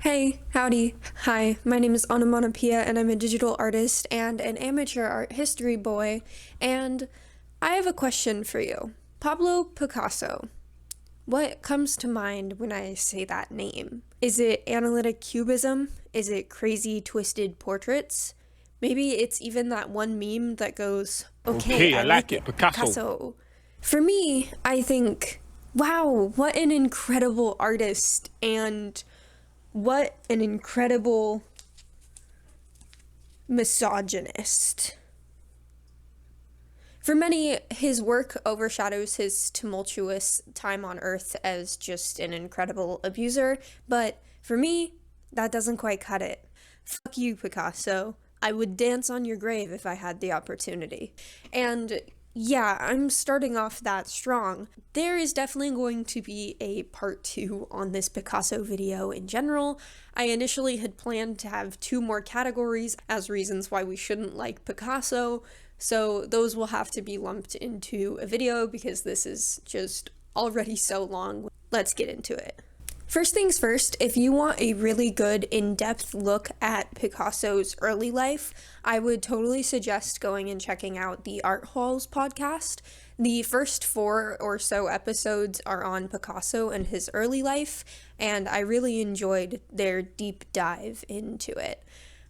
Hey, howdy. Hi, my name is Onomatopoeia and I'm a digital artist and an amateur art history boy, and I have a question for you. Pablo Picasso. What comes to mind when I say that name? Is it analytic cubism? Is it crazy twisted portraits? Maybe it's even that one meme that goes, okay, I like it, Picasso. For me, I think, wow, what an incredible artist, and what an incredible misogynist. For many, his work overshadows his tumultuous time on Earth as just an incredible abuser, but for me, that doesn't quite cut it. Fuck you, Picasso. I would dance on your grave if I had the opportunity. And yeah, I'm starting off that strong. There is definitely going to be a part 2 on this Picasso video in general. I initially had planned to have 2 more categories as reasons why we shouldn't like Picasso, so those will have to be lumped into a video because this is just already so long. Let's get into it. First things first, if you want a really good in-depth look at Picasso's early life, I would totally suggest going and checking out the Art Halls podcast. The first 4 or so episodes are on Picasso and his early life, and I really enjoyed their deep dive into it.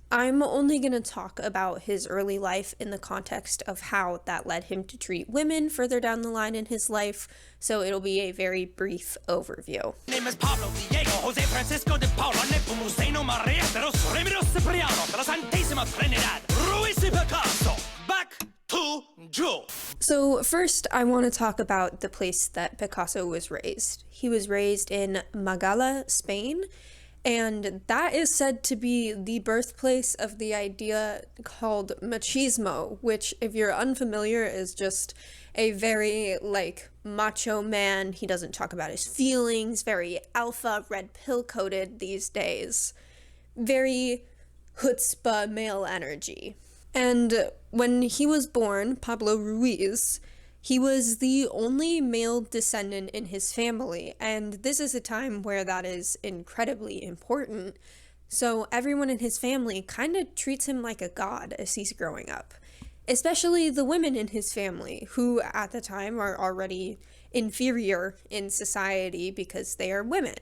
I'm only going to talk about his early life in the context of how that led him to treat women further down the line in his life, so it'll be a very brief overview. Name is Pablo Diego Jose Francisco de Paula Nepomuceno Maria de los Remedios Cipriano de la Santissima Trinidad Ruiz y Picasso. Back to Joe. So first, I want to talk about the place that Picasso was raised. He was raised in Málaga, Spain, and that is said to be the birthplace of the idea called machismo, which, if you're unfamiliar, is just a very, macho man. He doesn't talk about his feelings, very alpha, red pill-coated these days. Very chutzpah male energy. And when he was born, Pablo Ruiz, he was the only male descendant in his family, and this is a time where that is incredibly important, so everyone in his family kind of treats him like a god as he's growing up, especially the women in his family, who at the time are already inferior in society because they are women.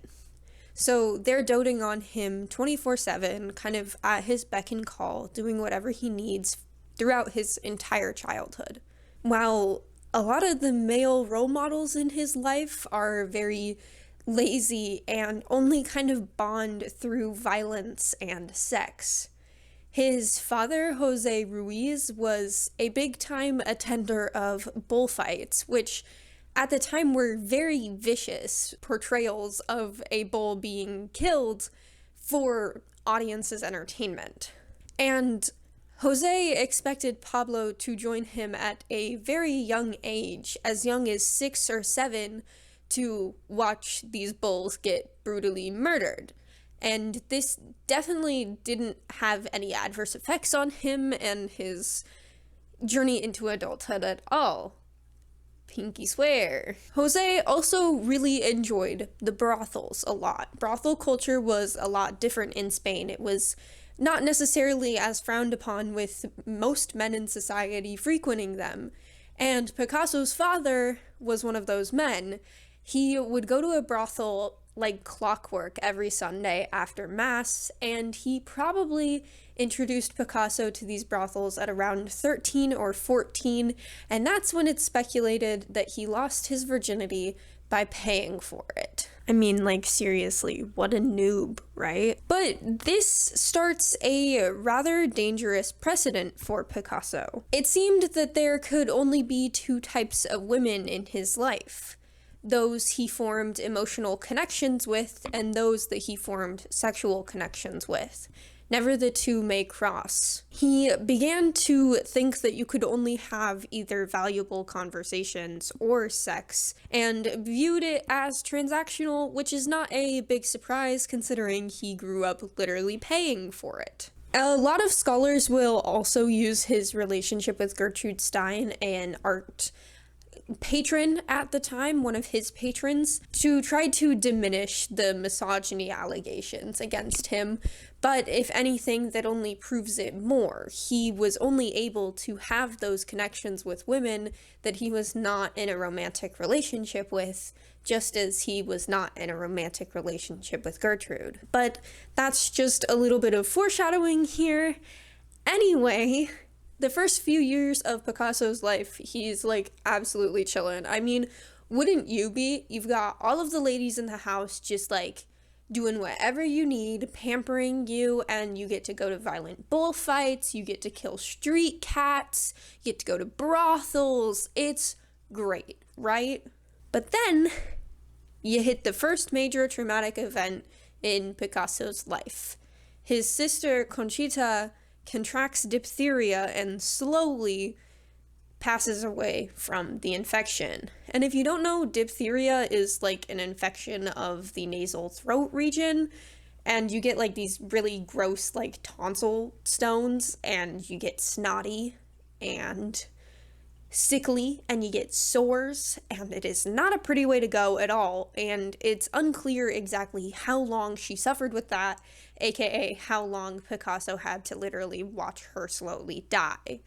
So they're doting on him 24/7, kind of at his beck and call, doing whatever he needs throughout his entire childhood. While a lot of the male role models in his life are very lazy and only kind of bond through violence and sex. His father, Jose Ruiz, was a big-time attender of bullfights, which at the time were very vicious portrayals of a bull being killed for audiences' entertainment. And Jose expected Pablo to join him at a very young age, as young as 6 or 7, to watch these bulls get brutally murdered. And this definitely didn't have any adverse effects on him and his journey into adulthood at all. Pinky swear. Jose also really enjoyed the brothels a lot. Brothel culture was a lot different in Spain. It was not necessarily as frowned upon, with most men in society frequenting them. And Picasso's father was one of those men. He would go to a brothel like clockwork every Sunday after Mass, and he probably introduced Picasso to these brothels at around 13 or 14, and that's when it's speculated that he lost his virginity by paying for it. I mean, seriously, what a noob, right? But this starts a rather dangerous precedent for Picasso. It seemed that there could only be 2 types of women in his life: those he formed emotional connections with and those that he formed sexual connections with. Never the 2 may cross. He began to think that you could only have either valuable conversations or sex, and viewed it as transactional, which is not a big surprise considering he grew up literally paying for it. A lot of scholars will also use his relationship with Gertrude Stein, an art patron at the time, one of his patrons, to try to diminish the misogyny allegations against him. But if anything, that only proves it more. He was only able to have those connections with women that he was not in a romantic relationship with, just as he was not in a romantic relationship with Gertrude. But that's just a little bit of foreshadowing here. Anyway, the first few years of Picasso's life, he's like absolutely chilling. I mean, wouldn't you be? You've got all of the ladies in the house just like doing whatever you need, pampering you, and you get to go to violent bullfights, you get to kill street cats, you get to go to brothels. It's great, right? But then you hit the first major traumatic event in Picasso's life. His sister Conchita contracts diphtheria and slowly passes away from the infection. And if you don't know, diphtheria is like an infection of the nasal throat region, and you get like these really gross like tonsil stones, and you get snotty and sickly, and you get sores, and it is not a pretty way to go at all. And it's unclear exactly how long she suffered with that, aka how long Picasso had to literally watch her slowly die.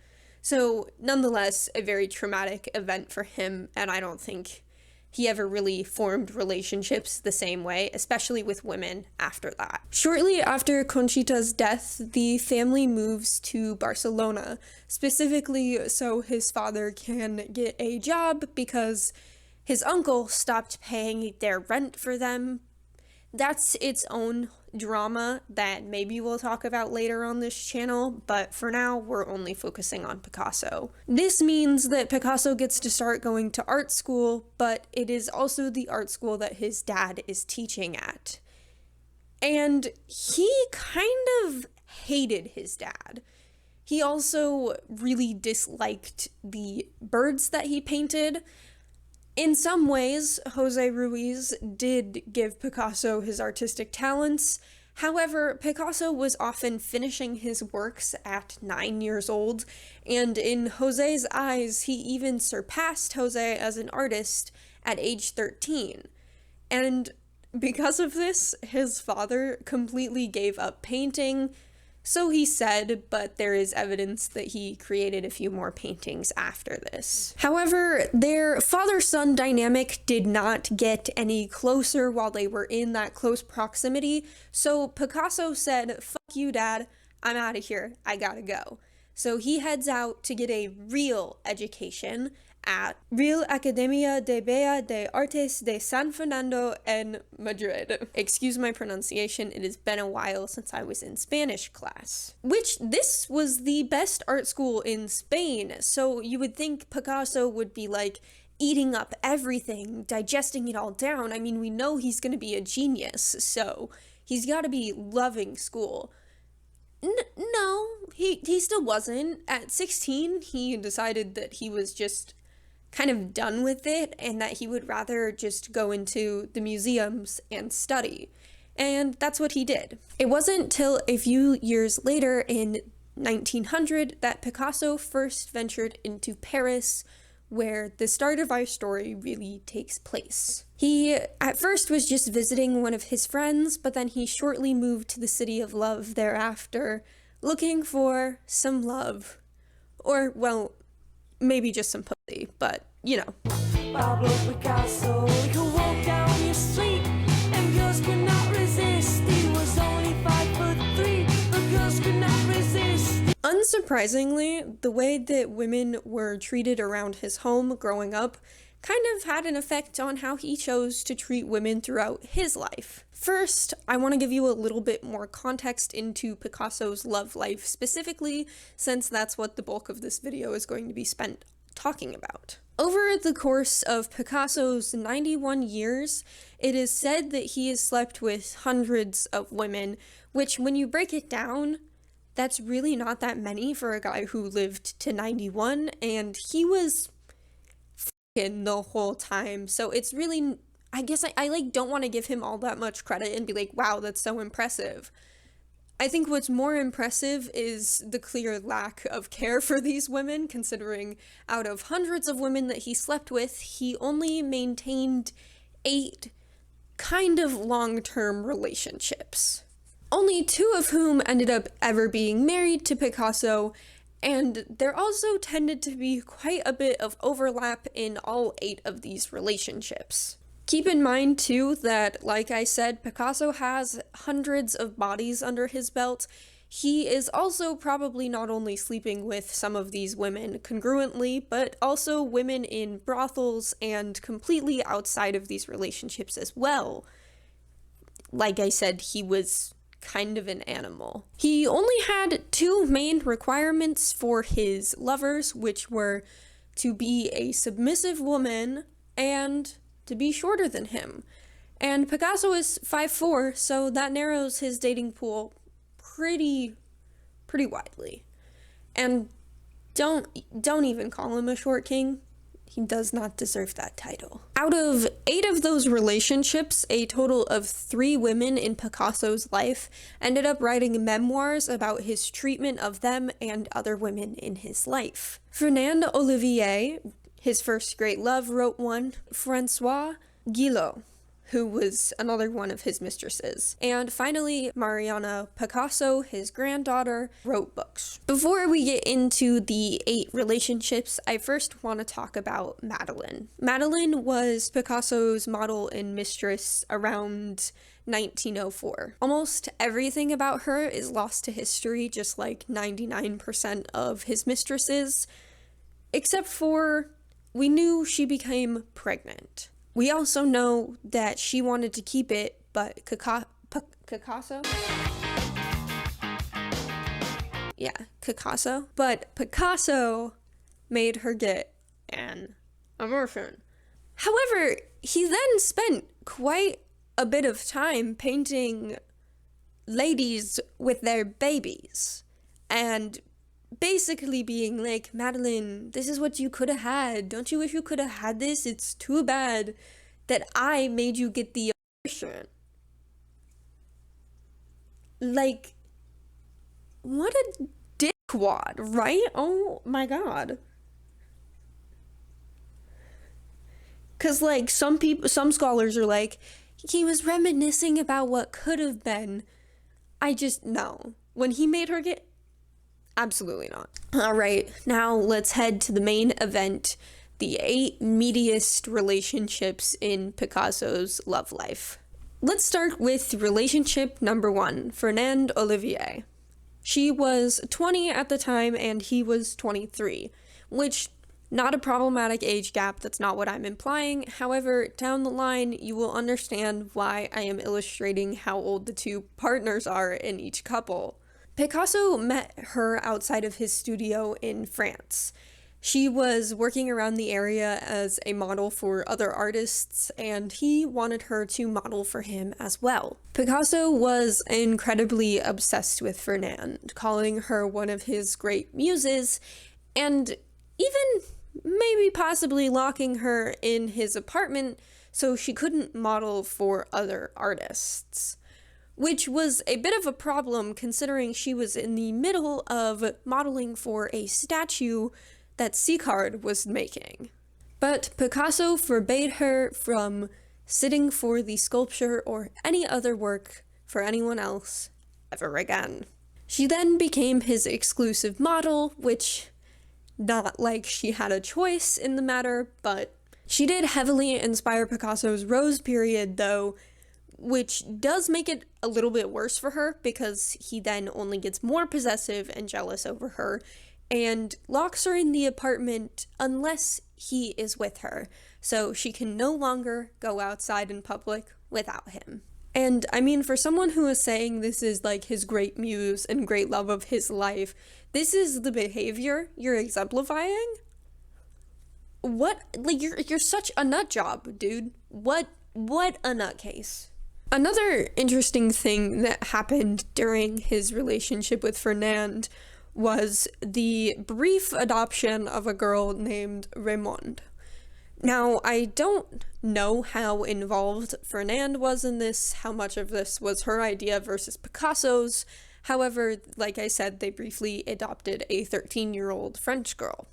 So nonetheless, a very traumatic event for him, and I don't think he ever really formed relationships the same way, especially with women after that. Shortly after Conchita's death, the family moves to Barcelona, specifically so his father can get a job because his uncle stopped paying their rent for them. That's its own drama that maybe we'll talk about later on this channel, but for now we're only focusing on Picasso. This means that Picasso gets to start going to art school, but it is also the art school that his dad is teaching at. And he kind of hated his dad. He also really disliked the birds that he painted. In some ways, Jose Ruiz did give Picasso his artistic talents. However, Picasso was often finishing his works at 9 years old, and in Jose's eyes, he even surpassed Jose as an artist at age 13. And because of this, his father completely gave up painting. So he said, but there is evidence that he created a few more paintings after this. However, their father-son dynamic did not get any closer while they were in that close proximity, so Picasso said, "Fuck you, Dad, I'm out of here, I gotta go." So he heads out to get a real education at Real Academia de Bellas de Artes de San Fernando en Madrid. Excuse my pronunciation, it has been a while since I was in Spanish class. Which, this was the best art school in Spain, so you would think Picasso would be like eating up everything, digesting it all down. I mean, we know he's gonna be a genius, so he's gotta be loving school. No, he still wasn't. At 16, he decided that he was just kind of done with it and that he would rather just go into the museums and study. And that's what he did. It wasn't till a few years later in 1900 that Picasso first ventured into Paris, where the start of our story really takes place. He at first was just visiting one of his friends, but then he shortly moved to the City of Love thereafter, looking for some love. Or, well, maybe just some pussy, but, you know. Pablo Picasso, he could walk down your street, and girls could not resist. He was only 5'3", but girls could not resist. Unsurprisingly, the way that women were treated around his home growing up kind of had an effect on how he chose to treat women throughout his life. First, I want to give you a little bit more context into Picasso's love life specifically, since that's what the bulk of this video is going to be spent talking about. Over the course of Picasso's 91 years, it is said that he has slept with hundreds of women, which when you break it down, that's really not that many for a guy who lived to 91, and he was f***ing the whole time, so it's really, I guess I like don't want to give him all that much credit and be like, wow, that's so impressive. I think what's more impressive is the clear lack of care for these women, considering out of hundreds of women that he slept with, he only maintained 8 kind of long-term relationships. Only 2 of whom ended up ever being married to Picasso, and there also tended to be quite a bit of overlap in all 8 of these relationships. Keep in mind, too, that, like I said, Picasso has hundreds of bodies under his belt. He is also probably not only sleeping with some of these women congruently, but also women in brothels and completely outside of these relationships as well. Like I said, he was kind of an animal. He only had 2 main requirements for his lovers, which were to be a submissive woman and to be shorter than him. And Picasso is 5'4", so that narrows his dating pool pretty widely. And don't even call him a short king. He does not deserve that title. Out of 8 of those relationships, a total of 3 women in Picasso's life ended up writing memoirs about his treatment of them and other women in his life. Fernande Olivier, his first great love, wrote one. Françoise Gilot, who was another one of his mistresses. And finally, Mariana Picasso, his granddaughter, wrote books. Before we get into the 8 relationships, I first want to talk about Madeleine. Madeleine was Picasso's model and mistress around 1904. Almost everything about her is lost to history, just like 99% of his mistresses, except for we knew she became pregnant. We also know that she wanted to keep it, but Picasso? Yeah, Picasso. But Picasso made her get an abortion. However, he then spent quite a bit of time painting ladies with their babies and basically being like, Madeleine, this is what you could have had. Don't you wish you could have had this? It's too bad that I made you get the abortion. Like, what a dickwad, right? Oh my god. Because, like, some scholars are like, he was reminiscing about what could have been. No. When he made her get... Absolutely not. All right, now let's head to the main event, the 8 meatiest relationships in Picasso's love life. Let's start with relationship number 1, Fernande Olivier. She was 20 at the time and he was 23, which, not a problematic age gap, that's not what I'm implying. However, down the line, you will understand why I am illustrating how old the 2 partners are in each couple. Picasso met her outside of his studio in France. She was working around the area as a model for other artists, and he wanted her to model for him as well. Picasso was incredibly obsessed with Fernande, calling her one of his great muses, and even maybe possibly locking her in his apartment so she couldn't model for other artists. Which was a bit of a problem considering she was in the middle of modeling for a statue that Sicard was making. But Picasso forbade her from sitting for the sculpture or any other work for anyone else ever again. She then became his exclusive model, which, not like she had a choice in the matter, but she did heavily inspire Picasso's Rose period, though, which does make it a little bit worse for her because he then only gets more possessive and jealous over her and locks her in the apartment unless he is with her, so she can no longer go outside in public without him. And I mean, for someone who is saying this is like his great muse and great love of his life, this is the behavior you're exemplifying? What? Like, you're such a nut job, dude. What a nutcase. Another interesting thing that happened during his relationship with Fernande was the brief adoption of a girl named Raymonde. Now, I don't know how involved Fernande was in this, how much of this was her idea versus Picasso's. However, like I said, they briefly adopted a 13-year-old French girl.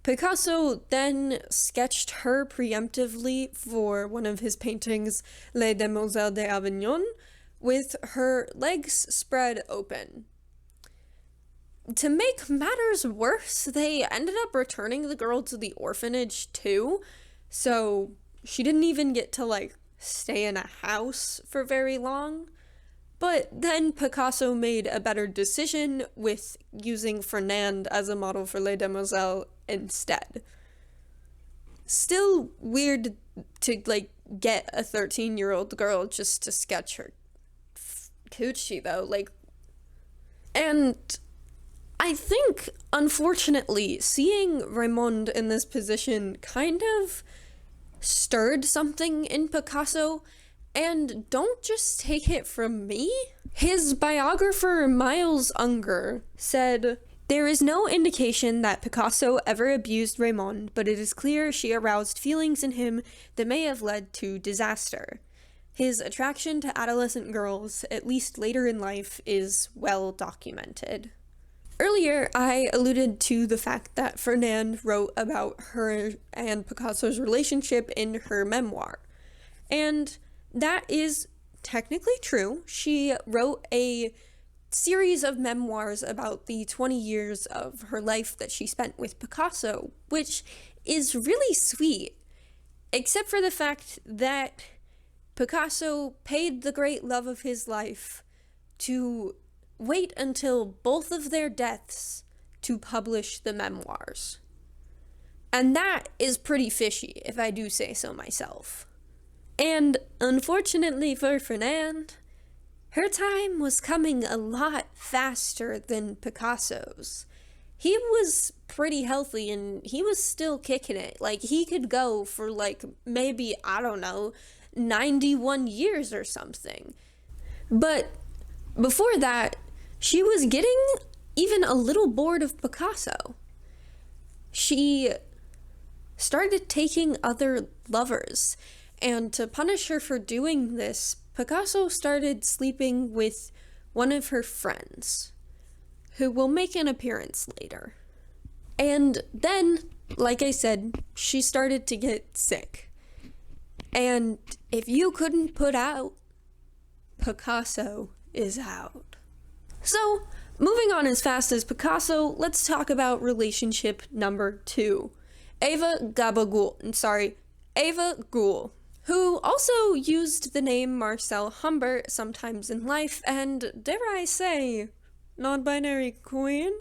Picasso then sketched her preemptively for one of his paintings, Les Demoiselles d'Avignon, with her legs spread open. To make matters worse, they ended up returning the girl to the orphanage too, so she didn't even get to, stay in a house for very long. But then Picasso made a better decision with using Fernande as a model for Les Demoiselles instead. Still weird to, get a 13-year-old girl just to sketch her coochie, though. And I think, unfortunately, seeing Raymond in this position kind of stirred something in Picasso. And don't just take it from me. His biographer Miles Unger said, "There is no indication that Picasso ever abused Raymond, but it is clear she aroused feelings in him that may have led to disaster. His attraction to adolescent girls, at least later in life, is well documented." Earlier, I alluded to the fact that Fernande wrote about her and Picasso's relationship in her memoir. And that is technically true. She wrote a series of memoirs about the 20 years of her life that she spent with Picasso, which is really sweet, except for the fact that Picasso paid the great love of his life to wait until both of their deaths to publish the memoirs. And that is pretty fishy, if I do say so myself. And unfortunately for Fernande, her time was coming a lot faster than Picasso's. He was pretty healthy and he was still kicking it. He could go for maybe, 91 years or something. But before that, she was getting even a little bored of Picasso. She started taking other lovers. And to punish her for doing this, Picasso started sleeping with one of her friends, who will make an appearance later. And then, like I said, she started to get sick. And if you couldn't put out, Picasso is out. So, moving on as fast as Picasso, let's talk about relationship number 2. Eva Gouel, who also used the name Marcel Humbert sometimes in life, and dare I say, non-binary queen?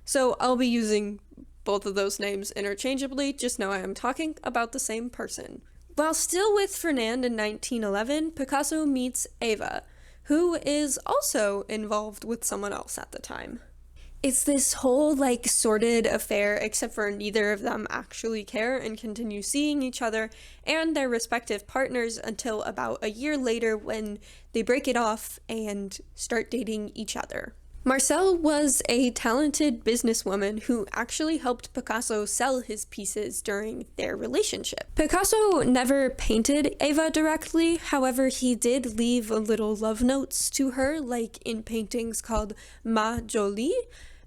So I'll be using both of those names interchangeably, just know I am talking about the same person. While still with Fernande in 1911, Picasso meets Eva, who is also involved with someone else at the time. It's this whole, sordid affair, except for neither of them actually care and continue seeing each other and their respective partners until about a year later when they break it off and start dating each other. Marcel was a talented businesswoman who actually helped Picasso sell his pieces during their relationship. Picasso never painted Eva directly, however, he did leave little love notes to her, in paintings called Ma Jolie,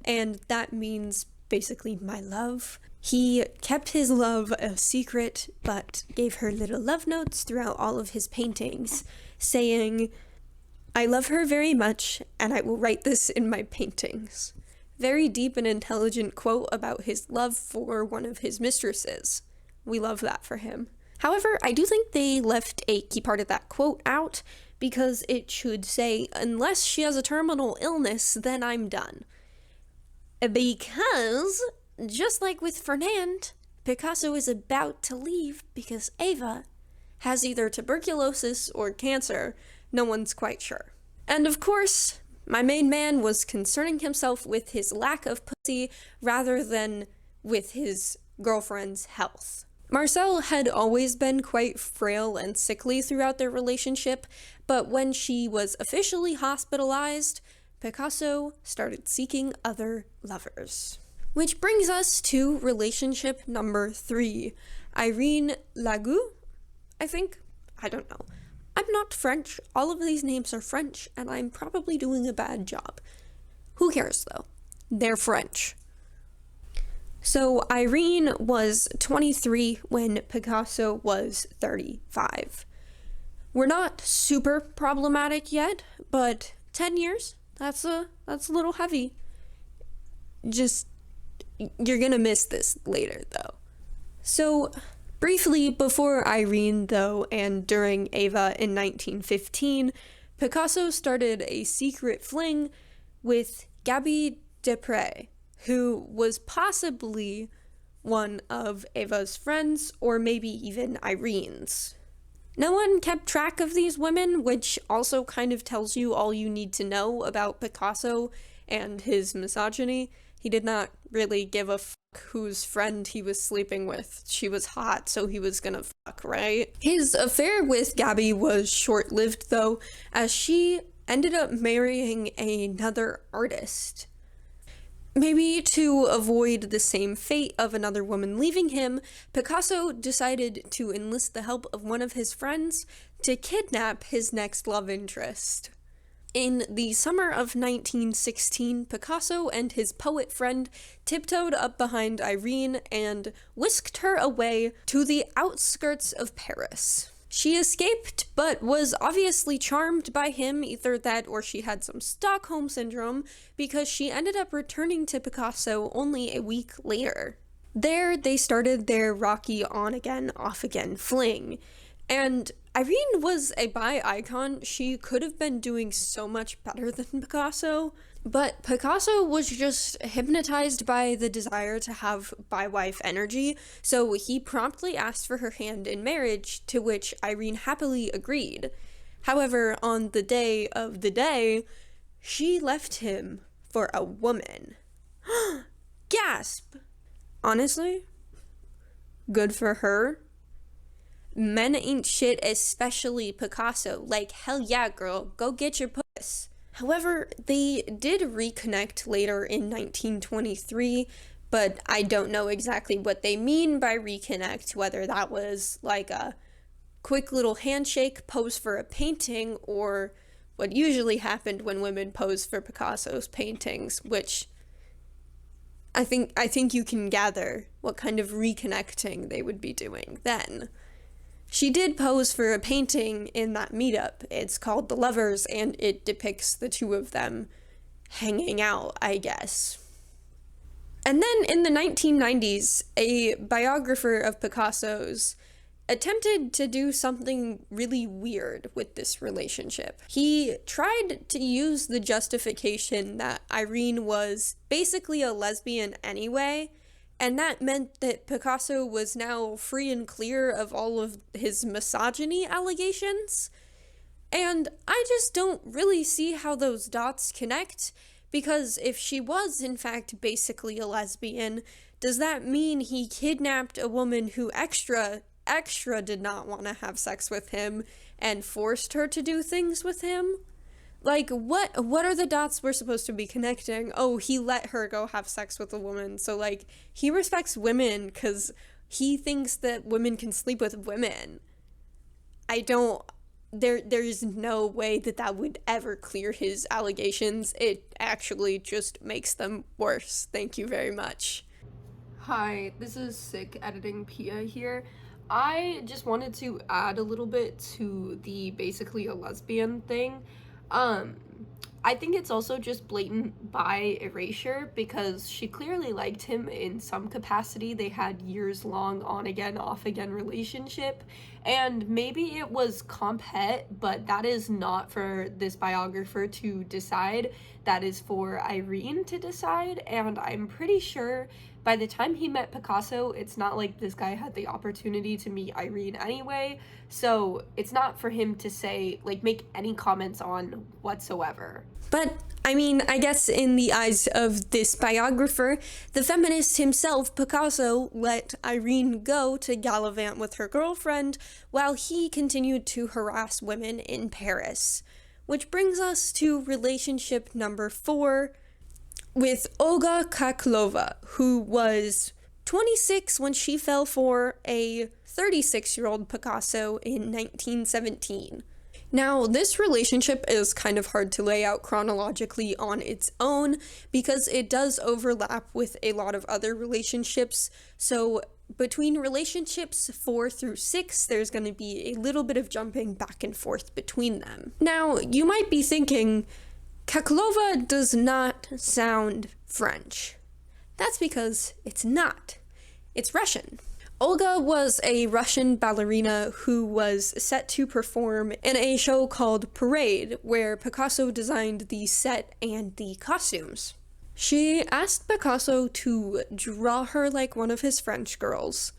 and that means basically my love. He kept his love a secret, but gave her little love notes throughout all of his paintings, saying, "I love her very much, and I will write this in my paintings." Very deep and intelligent quote about his love for one of his mistresses. We love that for him. However, I do think they left a key part of that quote out, because it should say, "Unless she has a terminal illness, then I'm done." Because, just like with Fernande, Picasso is about to leave because Eva has either tuberculosis or cancer. No one's quite sure. And of course, my main man was concerning himself with his lack of pussy rather than with his girlfriend's health. Marcel had always been quite frail and sickly throughout their relationship, but when she was officially hospitalized, Picasso started seeking other lovers. Which brings us to relationship number 3. Irene Lagut, I think? I don't know. I'm not French. All of these names are French, and I'm probably doing a bad job. Who cares, though? They're French. So Irene was 23 when Picasso was 35. We're not super problematic yet, but 10 years, that's a little heavy. Just, you're gonna miss this later, though. So, briefly before Irene, though, and during Eva in 1915, Picasso started a secret fling with Gabby Deprez, who was possibly one of Eva's friends, or maybe even Irene's. No one kept track of these women, which also kind of tells you all you need to know about Picasso and his misogyny. He did not really give a fuck whose friend he was sleeping with. She was hot, so he was gonna fuck, right? His affair with Gabby was short-lived, though, as she ended up marrying another artist. Maybe to avoid the same fate of another woman leaving him, Picasso decided to enlist the help of one of his friends to kidnap his next love interest. In the summer of 1916, Picasso and his poet friend tiptoed up behind Irene and whisked her away to the outskirts of Paris. She escaped, but was obviously charmed by him, either that or she had some Stockholm syndrome, because she ended up returning to Picasso only a week later. There, they started their rocky on-again, off-again fling. And Irene was a bi icon. She could have been doing so much better than Picasso, but Picasso was just hypnotized by the desire to have bi-wife energy, so he promptly asked for her hand in marriage, to which Irene happily agreed. However, on the day of the day, she left him for a woman. Gasp! Honestly, good for her. Men ain't shit, especially Picasso. Like, hell yeah, girl, go get your puss. However, they did reconnect later in 1923, but I don't know exactly what they mean by reconnect, whether that was like a quick little handshake, pose for a painting, or what usually happened when women posed for Picasso's paintings, which I think you can gather what kind of reconnecting they would be doing then. She did pose for a painting in that meetup. It's called The Lovers, and it depicts the two of them hanging out, I guess. And then in the 1990s, a biographer of Picasso's attempted to do something really weird with this relationship. He tried to use the justification that Irene was basically a lesbian anyway, and that meant that Picasso was now free and clear of all of his misogyny allegations. And I just don't really see how those dots connect, because if she was in fact basically a lesbian, does that mean he kidnapped a woman who extra did not want to have sex with him and forced her to do things with him? Like, what are the dots we're supposed to be connecting? Oh, he let her go have sex with a woman, so, like, he respects women because he thinks that women can sleep with women. There's no way that would ever clear his allegations. It actually just makes them worse. Thank you very much. Hi, this is Sick Editing Pia here. I just wanted to add a little bit to the basically a lesbian thing. I think it's also just blatant bi erasure, because she clearly liked him in some capacity. They had years-long on-again, off-again relationship, and maybe it was comp-het, but that is not for this biographer to decide. That is for Irene to decide, and I'm pretty sure by the time he met Picasso, it's not like this guy had the opportunity to meet Irene anyway, so it's not for him to say, like, make any comments on whatsoever. But, I mean, I guess in the eyes of this biographer, the feminist himself, Picasso, let Irene go to gallivant with her girlfriend while he continued to harass women in Paris. Which brings us to relationship number 4, with Olga Khokhlova, who was 26 when she fell for a 36-year-old Picasso in 1917. Now, this relationship is kind of hard to lay out chronologically on its own because it does overlap with a lot of other relationships. So between relationships 4 through 6, there's going to be a little bit of jumping back and forth between them. Now, you might be thinking, Khokhlova does not sound French. That's because it's not. It's Russian. Olga was a Russian ballerina who was set to perform in a show called Parade, where Picasso designed the set and the costumes. She asked Picasso to draw her like one of his French girls.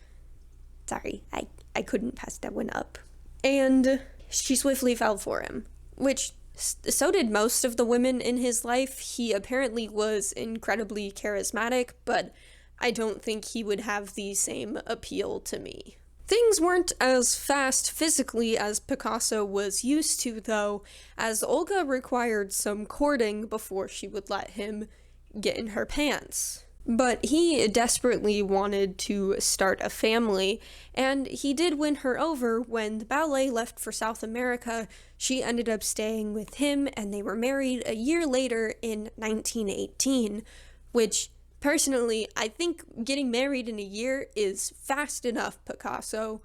Sorry, I couldn't pass that one up. And she swiftly fell for him, which so did most of the women in his life. He apparently was incredibly charismatic, but I don't think he would have the same appeal to me. Things weren't as fast physically as Picasso was used to, though, as Olga required some courting before she would let him get in her pants. But he desperately wanted to start a family, and he did win her over. When the ballet left for South America, she ended up staying with him, and they were married a year later in 1918, which, personally, I think getting married in a year is fast enough, Picasso.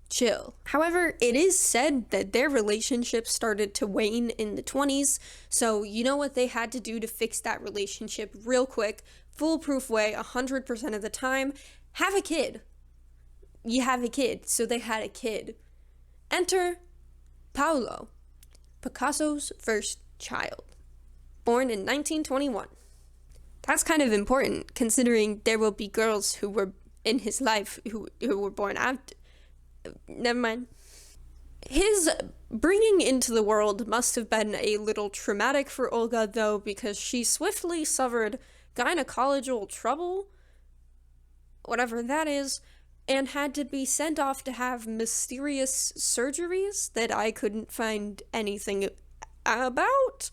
Chill. However, it is said that their relationship started to wane in the 20s, so you know what they had to do to fix that relationship real quick, foolproof way, 100% of the time? Have a kid. You have a kid, so they had a kid. Enter Paolo, Picasso's first child, born in 1921. That's kind of important, considering there will be girls who were in his life who were born after. Never mind. His bringing into the world must have been a little traumatic for Olga, though, because she swiftly suffered gynecological trouble, whatever that is, and had to be sent off to have mysterious surgeries that I couldn't find anything about.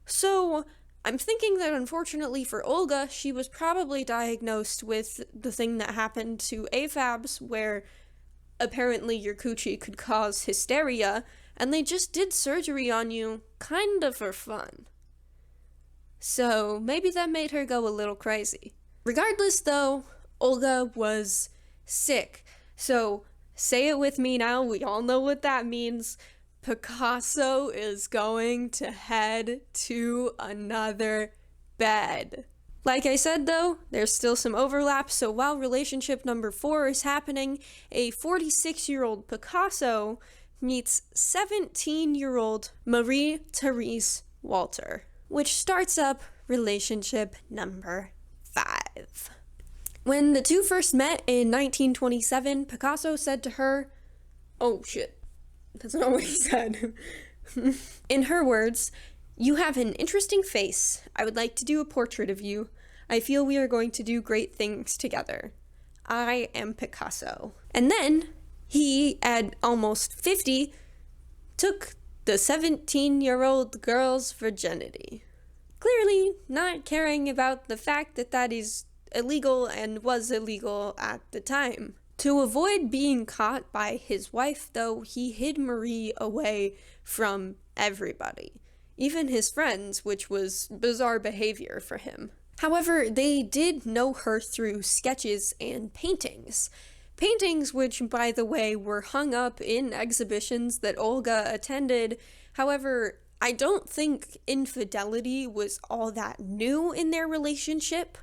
So I'm thinking that unfortunately for Olga, she was probably diagnosed with the thing that happened to AFABs, where apparently your coochie could cause hysteria, and they just did surgery on you kind of for fun. So maybe that made her go a little crazy. Regardless though, Olga was sick. So say it with me now, we all know what that means. Picasso is going to head to another bed. Like I said though, there's still some overlap, so while relationship number 4 is happening, a 46-year-old Picasso meets 17-year-old Marie-Thérèse Walter, which starts up relationship number 5. When the two first met in 1927, Picasso said to her, oh shit, that's not what he said. In her words, "You have an interesting face. I would like to do a portrait of you. I feel we are going to do great things together. I am Picasso." And then he, at almost 50, took the 17-year-old girl's virginity. Clearly not caring about the fact that that is illegal and was illegal at the time. To avoid being caught by his wife, though, he hid Marie away from everybody, even his friends, which was bizarre behavior for him. However, they did know her through sketches and paintings. Paintings which, by the way, were hung up in exhibitions that Olga attended. However, I don't think infidelity was all that new in their relationship.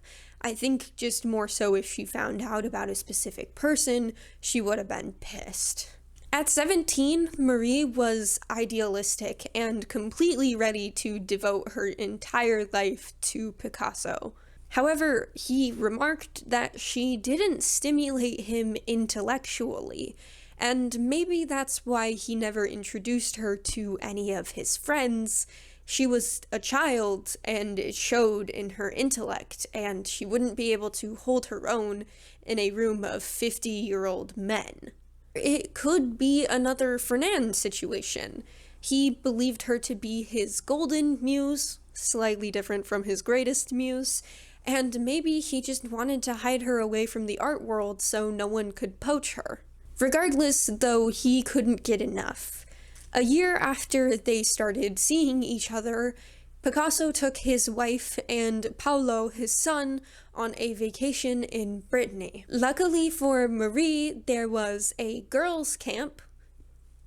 I think just more so if she found out about a specific person, she would have been pissed. At 17, Marie was idealistic and completely ready to devote her entire life to Picasso. However, he remarked that she didn't stimulate him intellectually, and maybe that's why he never introduced her to any of his friends. She was a child, and it showed in her intellect, and she wouldn't be able to hold her own in a room of 50-year-old men. It could be another Fernande situation. He believed her to be his golden muse, slightly different from his greatest muse, and maybe he just wanted to hide her away from the art world so no one could poach her. Regardless, though, he couldn't get enough. A year after they started seeing each other, Picasso took his wife and Paolo, his son, on a vacation in Brittany. Luckily for Marie, there was a girls' camp.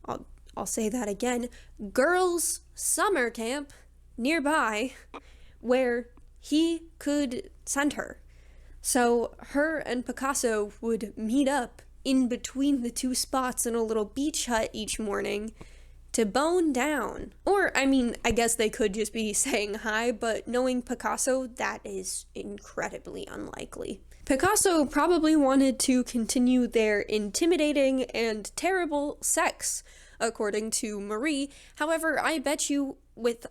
I'll say that again. Girls' summer camp nearby where he could send her. So her and Picasso would meet up in between the two spots in a little beach hut each morning to bone down. Or, I mean, I guess they could just be saying hi, but knowing Picasso, that is incredibly unlikely. Picasso probably wanted to continue their intimidating and terrible sex, according to Marie. However, I bet you with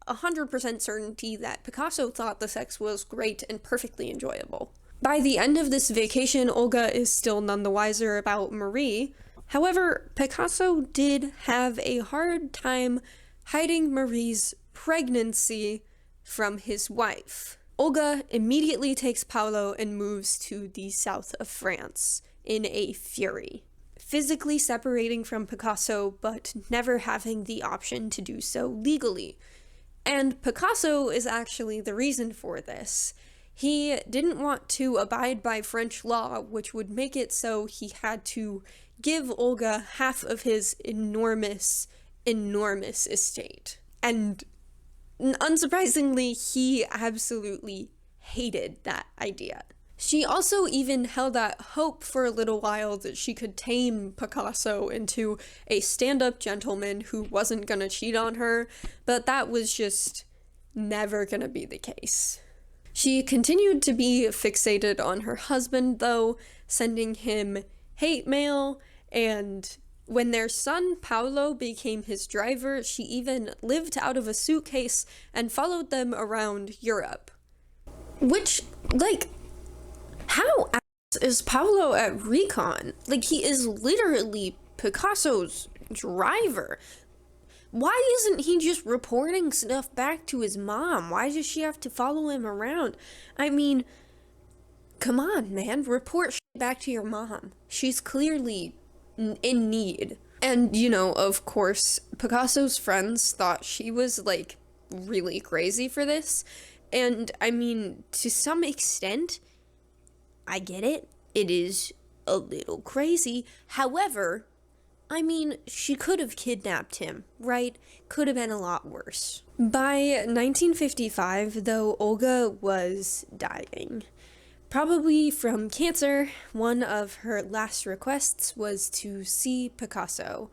100% certainty that Picasso thought the sex was great and perfectly enjoyable. By the end of this vacation, Olga is still none the wiser about Marie. However, Picasso did have a hard time hiding Marie's pregnancy from his wife. Olga immediately takes Paolo and moves to the south of France in a fury, physically separating from Picasso but never having the option to do so legally. And Picasso is actually the reason for this. He didn't want to abide by French law, which would make it so he had to give Olga half of his enormous estate. And unsurprisingly, he absolutely hated that idea. She also even held out hope for a little while that she could tame Picasso into a stand-up gentleman who wasn't gonna cheat on her, but that was just never gonna be the case. She continued to be fixated on her husband, though, sending him hate mail, and when their son Paolo became his driver, she even lived out of a suitcase and followed them around Europe. Which, like, how ass is Paolo at recon? Like, he is literally Picasso's driver. Why isn't he just reporting stuff back to his mom? Why does she have to follow him around? I mean, come on, man, report shit back to your mom. She's clearly in need. And, you know, of course, Picasso's friends thought she was, like, really crazy for this. And, I mean, to some extent, I get it. It is a little crazy. However, I mean, she could have kidnapped him, right? Could have been a lot worse. By 1955, though, Olga was dying. Probably from cancer, one of her last requests was to see Picasso.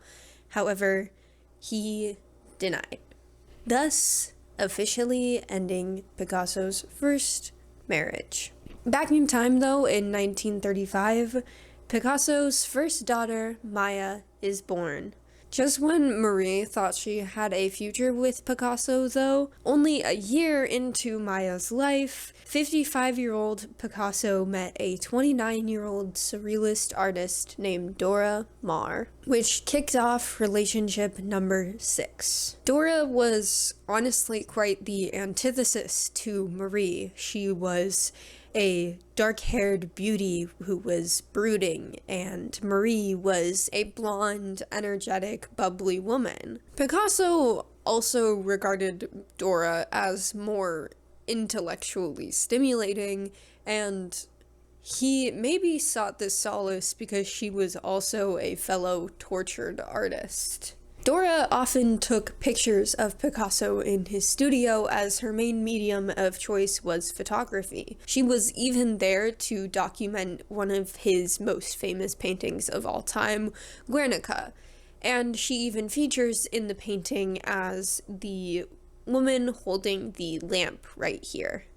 However, he denied, thus officially ending Picasso's first marriage. Back in time, though, in 1935, Picasso's first daughter, Maya, is born. Just when Marie thought she had a future with Picasso, though, only a year into Maya's life, 55-year-old Picasso met a 29-year-old surrealist artist named Dora Maar, which kicked off relationship number 6. Dora was honestly quite the antithesis to Marie. She was a dark-haired beauty who was brooding, and Marie was a blonde, energetic, bubbly woman. Picasso also regarded Dora as more intellectually stimulating, and he maybe sought this solace because she was also a fellow tortured artist. Dora often took pictures of Picasso in his studio as her main medium of choice was photography. She was even there to document one of his most famous paintings of all time, Guernica, and she even features in the painting as the woman holding the lamp right here.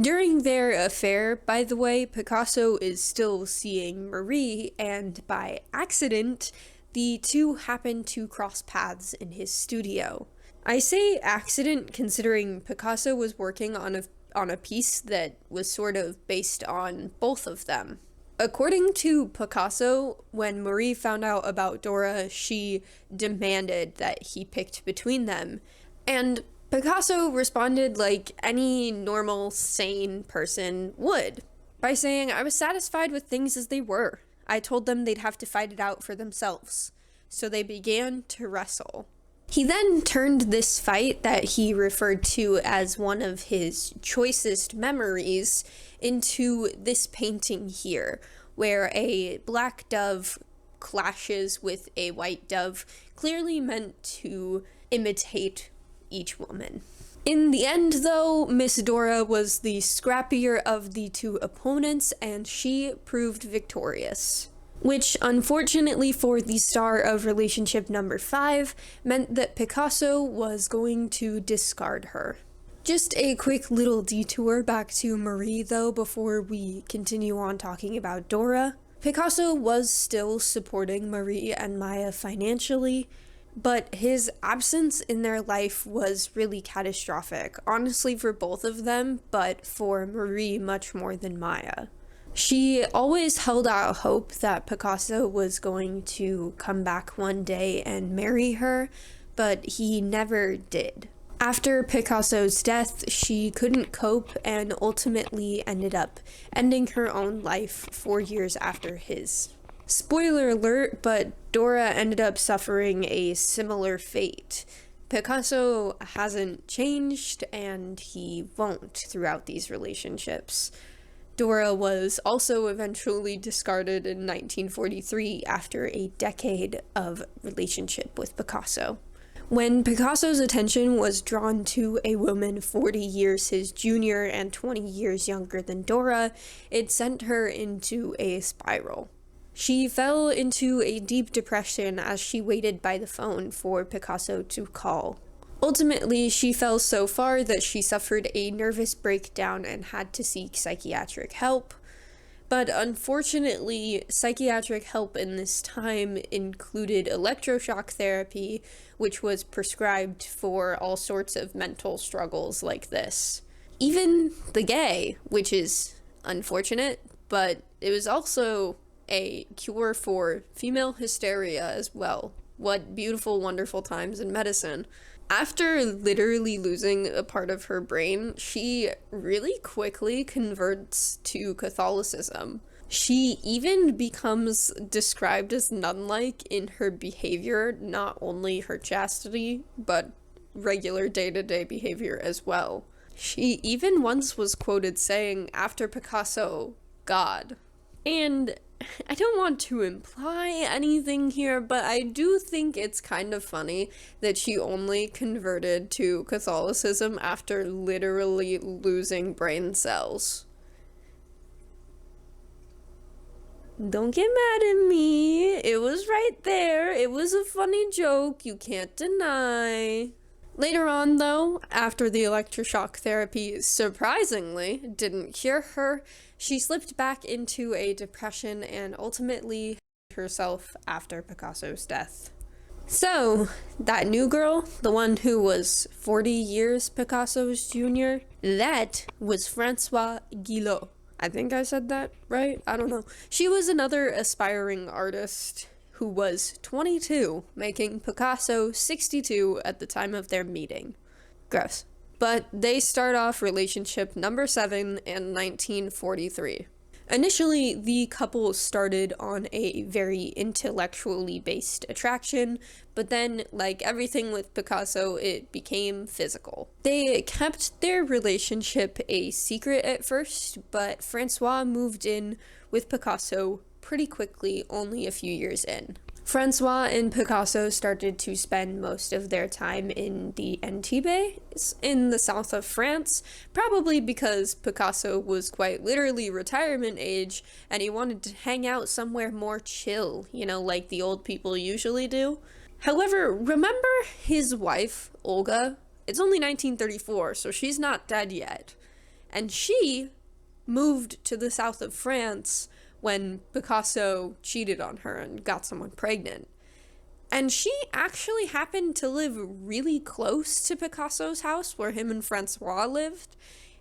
During their affair, by the way, Picasso is still seeing Marie, and by accident, the two happen to cross paths in his studio. I say accident considering Picasso was working on a piece that was sort of based on both of them. According to Picasso, when Marie found out about Dora, she demanded that he picked between them. And Picasso responded like any normal, sane person would, by saying, "I was satisfied with things as they were. I told them they'd have to fight it out for themselves." So they began to wrestle. He then turned this fight that he referred to as one of his choicest memories into this painting here, where a black dove clashes with a white dove, clearly meant to imitate each woman. In the end, though, Miss Dora was the scrappier of the two opponents, and she proved victorious. Which, unfortunately for the star of relationship number 5, meant that Picasso was going to discard her. Just a quick little detour back to Marie, though, before we continue on talking about Dora. Picasso was still supporting Marie and Maya financially, but his absence in their life was really catastrophic, honestly for both of them, but for Marie much more than Maya. She always held out hope that Picasso was going to come back one day and marry her, but he never did. After Picasso's death, she couldn't cope and ultimately ended up ending her own life 4 years after his. Spoiler alert, but Dora ended up suffering a similar fate. Picasso hasn't changed, and he won't throughout these relationships. Dora was also eventually discarded in 1943 after a decade of relationship with Picasso. When Picasso's attention was drawn to a woman 40 years his junior and 20 years younger than Dora, it sent her into a spiral. She fell into a deep depression as she waited by the phone for Picasso to call. Ultimately, she fell so far that she suffered a nervous breakdown and had to seek psychiatric help. But unfortunately, psychiatric help in this time included electroshock therapy, which was prescribed for all sorts of mental struggles like this. Even the gay, which is unfortunate, but it was also a cure for female hysteria as well. What beautiful, wonderful times in medicine. After literally losing a part of her brain, she really quickly converts to Catholicism. She even becomes described as nun-like in her behavior, not only her chastity, but regular day-to-day behavior as well. She even once was quoted saying, after Picasso, God. And I don't want to imply anything here, but I do think it's kind of funny that she only converted to Catholicism after literally losing brain cells. Don't get mad at me. It was right there. It was a funny joke. You can't deny. Later on, though, after the electroshock therapy surprisingly didn't cure her, she slipped back into a depression and ultimately herself after Picasso's death. So, that new girl, the one who was 40 years Picasso's junior, that was Françoise Gilot. I think I said that right? I don't know. She was another aspiring artist who was 22, making Picasso 62 at the time of their meeting. Gross. But they start off relationship number 7 in 1943. Initially, the couple started on a very intellectually based attraction, but then, like everything with Picasso, it became physical. They kept their relationship a secret at first, but Françoise moved in with Picasso pretty quickly, only a few years in. Françoise and Picasso started to spend most of their time in the Antibes in the south of France, probably because Picasso was quite literally retirement age and he wanted to hang out somewhere more chill, like the old people usually do. However, remember his wife, Olga? It's only 1934, so she's not dead yet. And she moved to the south of France when Picasso cheated on her and got someone pregnant. And she actually happened to live really close to Picasso's house where him and Françoise lived.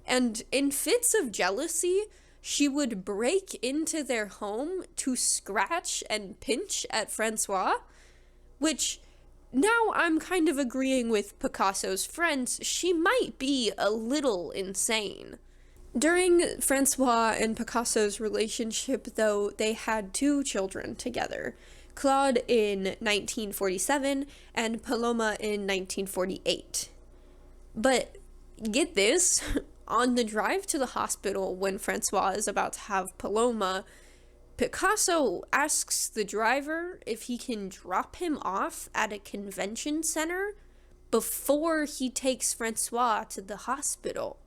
And in fits of jealousy, she would break into their home to scratch and pinch at Françoise, which now I'm kind of agreeing with Picasso's friends, she might be a little insane. During Françoise and Picasso's relationship, though, they had 2 children together, Claude in 1947, and Paloma in 1948. But get this, on the drive to the hospital when Francois is about to have Paloma, Picasso asks the driver if he can drop him off at a convention center before he takes Francois to the hospital.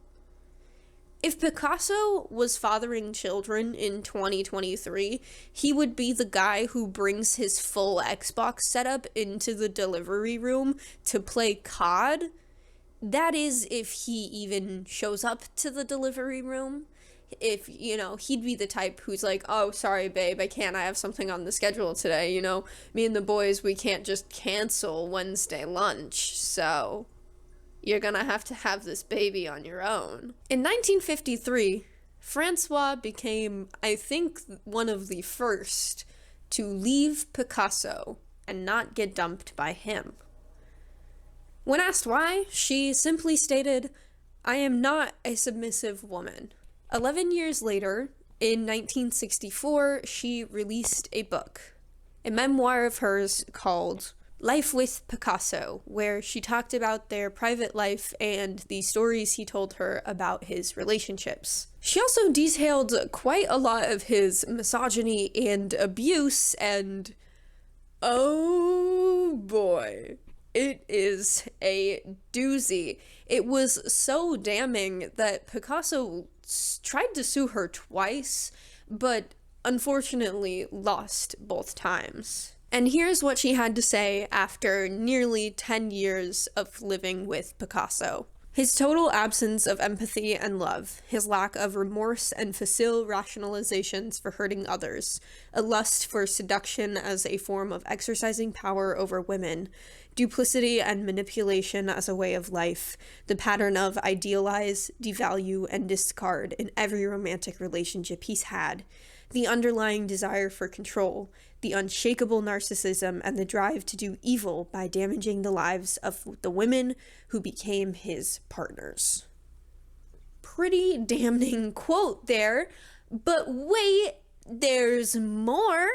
If Picasso was fathering children in 2023, he would be the guy who brings his full Xbox setup into the delivery room to play COD. That is, if he even shows up to the delivery room. If, he'd be the type who's like, oh, sorry, babe, I have something on the schedule today, me and the boys, we can't just cancel Wednesday lunch, so you're gonna have to have this baby on your own. In 1953, Francois became, I think, one of the first to leave Picasso and not get dumped by him. When asked why, she simply stated, I am not a submissive woman. 11 years later, in 1964, she released a book, a memoir of hers called Life with Picasso, where she talked about their private life and the stories he told her about his relationships. She also detailed quite a lot of his misogyny and abuse, and oh boy, it is a doozy. It was so damning that Picasso tried to sue her twice, but unfortunately lost both times. And here's what she had to say after nearly 10 years of living with Picasso. His total absence of empathy and love, his lack of remorse and facile rationalizations for hurting others, a lust for seduction as a form of exercising power over women, duplicity and manipulation as a way of life, the pattern of idealize, devalue, and discard in every romantic relationship he's had, the underlying desire for control, the unshakable narcissism, and the drive to do evil by damaging the lives of the women who became his partners. Pretty damning quote there, but wait, there's more.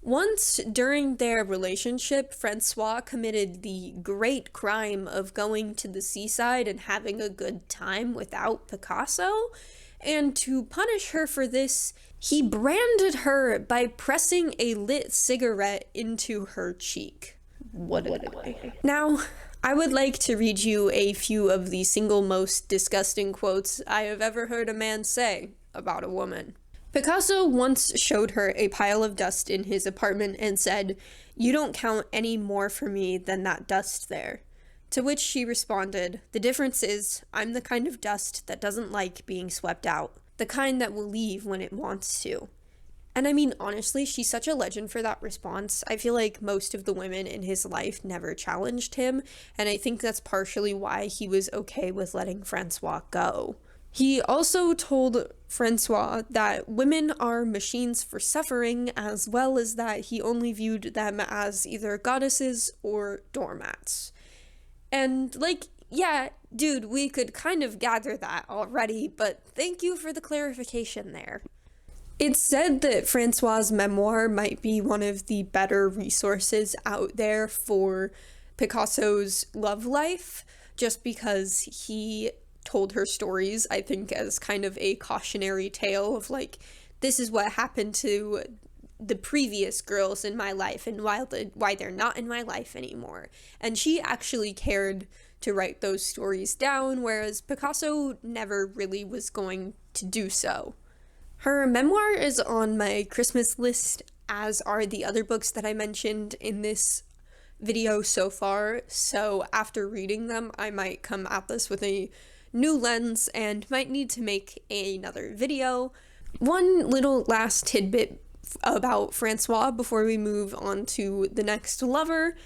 Once during their relationship, Francois committed the great crime of going to the seaside and having a good time without Picasso, and to punish her for this, he branded her by pressing a lit cigarette into her cheek. What a guy. Now, I would like to read you a few of the single most disgusting quotes I have ever heard a man say about a woman. Picasso once showed her a pile of dust in his apartment and said, "You don't count any more for me than that dust there." To which she responded, "The difference is, I'm the kind of dust that doesn't like being swept out. The kind that will leave when it wants to." And I mean, honestly, she's such a legend for that response. I feel like most of the women in his life never challenged him, and I think that's partially why he was okay with letting Francois go. He also told Francois that women are machines for suffering, as well as that he only viewed them as either goddesses or doormats. And, yeah, dude, we could kind of gather that already, but thank you for the clarification there. It's said that Francois' memoir might be one of the better resources out there for Picasso's love life, just because he told her stories, I think, as kind of a cautionary tale of, this is what happened to the previous girls in my life and why they're not in my life anymore. And she actually cared to write those stories down, whereas Picasso never really was going to do so. Her memoir is on my Christmas list, as are the other books that I mentioned in this video so far, so after reading them, I might come at this with a new lens and might need to make another video. One little last tidbit about Francois before we move on to the next lover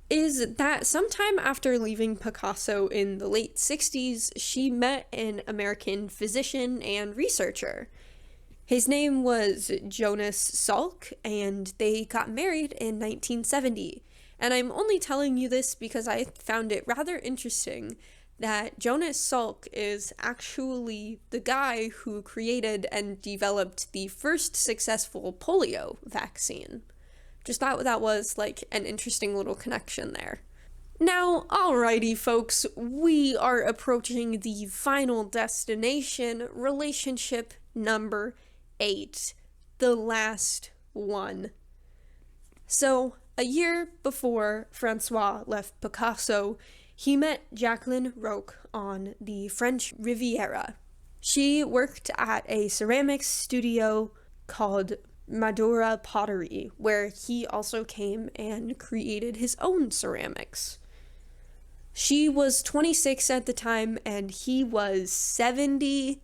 is that sometime after leaving Picasso in the late 60s, she met an American physician and researcher. His name was Jonas Salk, and they got married in 1970. And I'm only telling you this because I found it rather interesting that Jonas Salk is actually the guy who created and developed the first successful polio vaccine. Just thought that was like an interesting little connection there. Now, alrighty folks, we are approaching the final destination, relationship number 8, the last one. So, a year before Francois left Picasso, he met Jacqueline Roque on the French Riviera. She worked at a ceramics studio called Madura Pottery, where he also came and created his own ceramics. She was 26 at the time, and he was 72.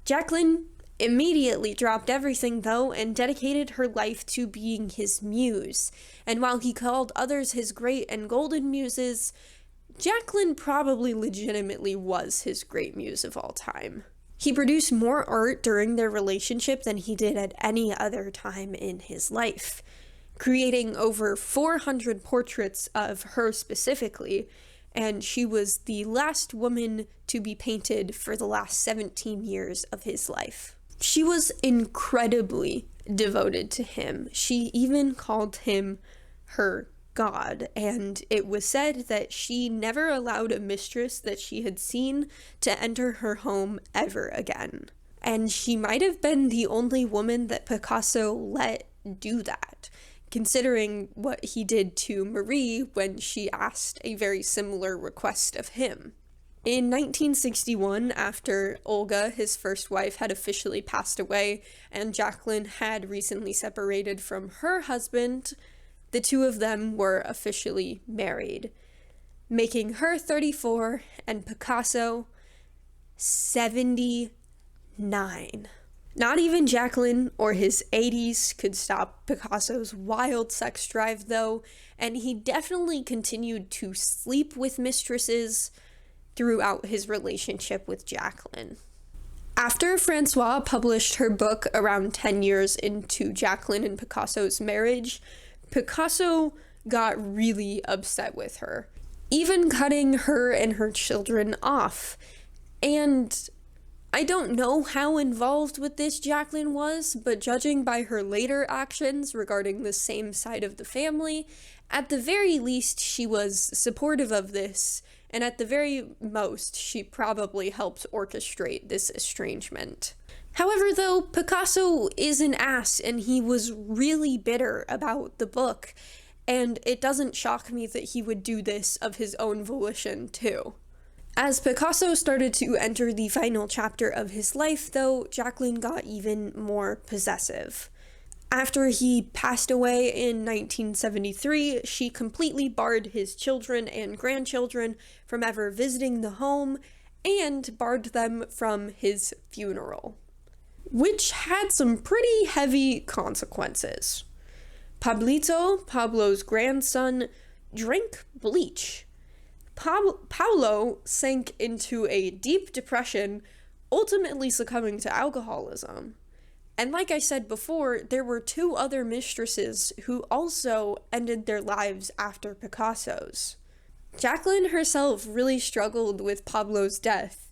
Jacqueline immediately dropped everything, though, and dedicated her life to being his muse. And while he called others his great and golden muses, Jacqueline probably legitimately was his great muse of all time. He produced more art during their relationship than he did at any other time in his life, creating over 400 portraits of her specifically, and she was the last woman to be painted for the last 17 years of his life. She was incredibly devoted to him. She even called him her god, and it was said that she never allowed a mistress that she had seen to enter her home ever again. And she might have been the only woman that Picasso let do that, considering what he did to Marie when she asked a very similar request of him. In 1961, after Olga, his first wife, had officially passed away, and Jacqueline had recently separated from her husband, the two of them were officially married, making her 34 and Picasso 79. Not even Jacqueline or his 80s could stop Picasso's wild sex drive, though, and he definitely continued to sleep with mistresses throughout his relationship with Jacqueline. After Francoise published her book around 10 years into Jacqueline and Picasso's marriage, Picasso got really upset with her, even cutting her and her children off. And I don't know how involved with this Jacqueline was, but judging by her later actions regarding the same side of the family, at the very least she was supportive of this, and at the very most she probably helped orchestrate this estrangement. However, though, Picasso is an ass, and he was really bitter about the book, and it doesn't shock me that he would do this of his own volition, too. As Picasso started to enter the final chapter of his life, though, Jacqueline got even more possessive. After he passed away in 1973, she completely barred his children and grandchildren from ever visiting the home, and barred them from his funeral, which had some pretty heavy consequences. Pablito, Pablo's grandson, drank bleach. Paulo sank into a deep depression, ultimately succumbing to alcoholism. And like I said before, there were 2 other mistresses who also ended their lives after Picasso's. Jacqueline herself really struggled with Pablo's death.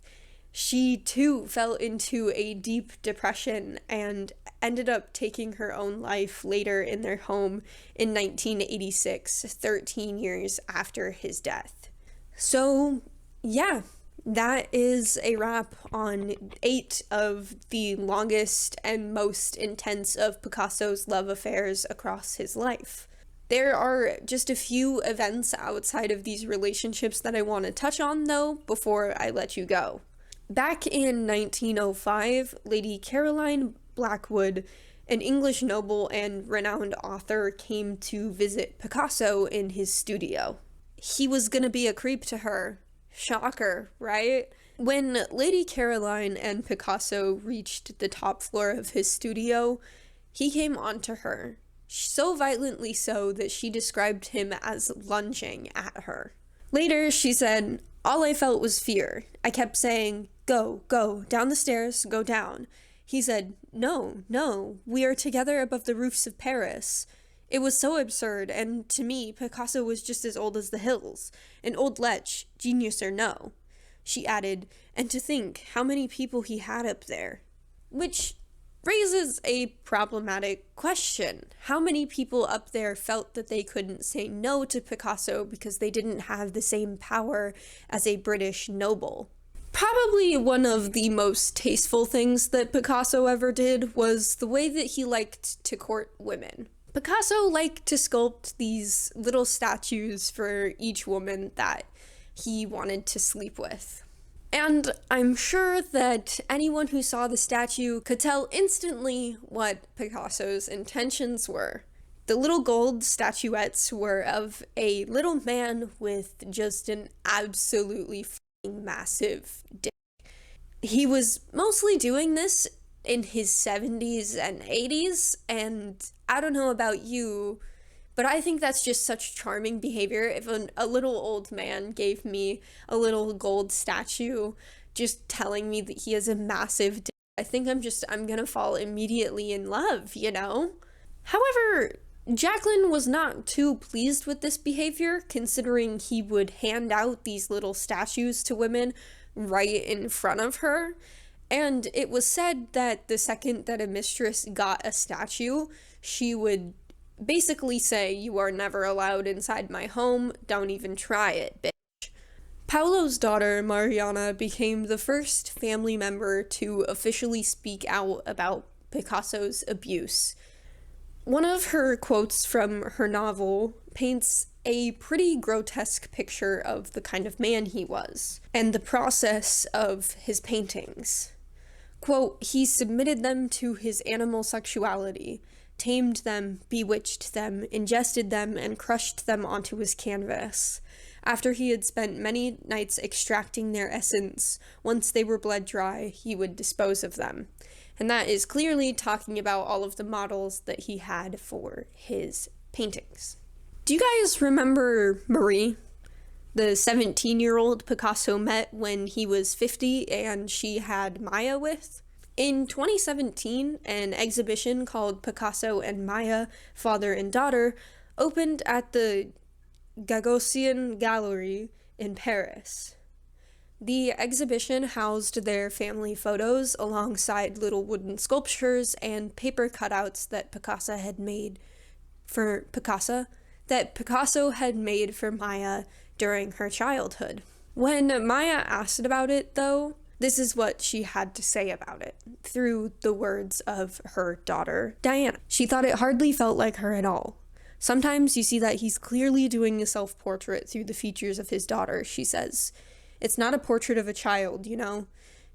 She too fell into a deep depression and ended up taking her own life later in their home in 1986, 13 years after his death. So, yeah, that is a wrap on 8 of the longest and most intense of Picasso's love affairs across his life. There are just a few events outside of these relationships that I want to touch on, though, before I let you go. Back in 1905, Lady Caroline Blackwood, an English noble and renowned author, came to visit Picasso in his studio. He was gonna be a creep to her. Shocker, right? When Lady Caroline and Picasso reached the top floor of his studio, he came onto her, so violently so that she described him as lunging at her. Later, she said, "All I felt was fear. I kept saying, 'Go, go, down the stairs, go down.' He said, 'No, no, we are together above the roofs of Paris.' It was so absurd, and to me, Picasso was just as old as the hills, an old lech, genius or no." She added, "And to think how many people he had up there." Which raises a problematic question. How many people up there felt that they couldn't say no to Picasso because they didn't have the same power as a British noble? Probably one of the most tasteful things that Picasso ever did was the way that he liked to court women. Picasso liked to sculpt these little statues for each woman that he wanted to sleep with. And I'm sure that anyone who saw the statue could tell instantly what Picasso's intentions were. The little gold statuettes were of a little man with just an absolutely fucking massive dick. He was mostly doing this in his 70s and 80s, and I don't know about you, but I think that's just such charming behavior. If a little old man gave me a little gold statue just telling me that he has a massive dick, I think I'm gonna fall immediately in love, you know? However, Jacqueline was not too pleased with this behavior, considering he would hand out these little statues to women right in front of her. And it was said that the second that a mistress got a statue, she would basically say, "You are never allowed inside my home, don't even try it, bitch." Paolo's daughter, Mariana, became the first family member to officially speak out about Picasso's abuse. One of her quotes from her novel paints a pretty grotesque picture of the kind of man he was, and the process of his paintings. Quote, "He submitted them to his animal sexuality, tamed them, bewitched them, ingested them, and crushed them onto his canvas. After he had spent many nights extracting their essence, once they were bled dry, he would dispose of them." And that is clearly talking about all of the models that he had for his paintings. Do you guys remember Marie, the 17-year-old Picasso met when he was 50 and she had Maya with? In 2017, an exhibition called Picasso and Maya, Father and Daughter, opened at the Gagosian Gallery in Paris. The exhibition housed their family photos alongside little wooden sculptures and paper cutouts that Picasso had made for Maya during her childhood. When Maya asked about it, though, this is what she had to say about it, through the words of her daughter, Diana. She thought it hardly felt like her at all. Sometimes you see that he's clearly doing a self-portrait through the features of his daughter, she says. It's not a portrait of a child, you know?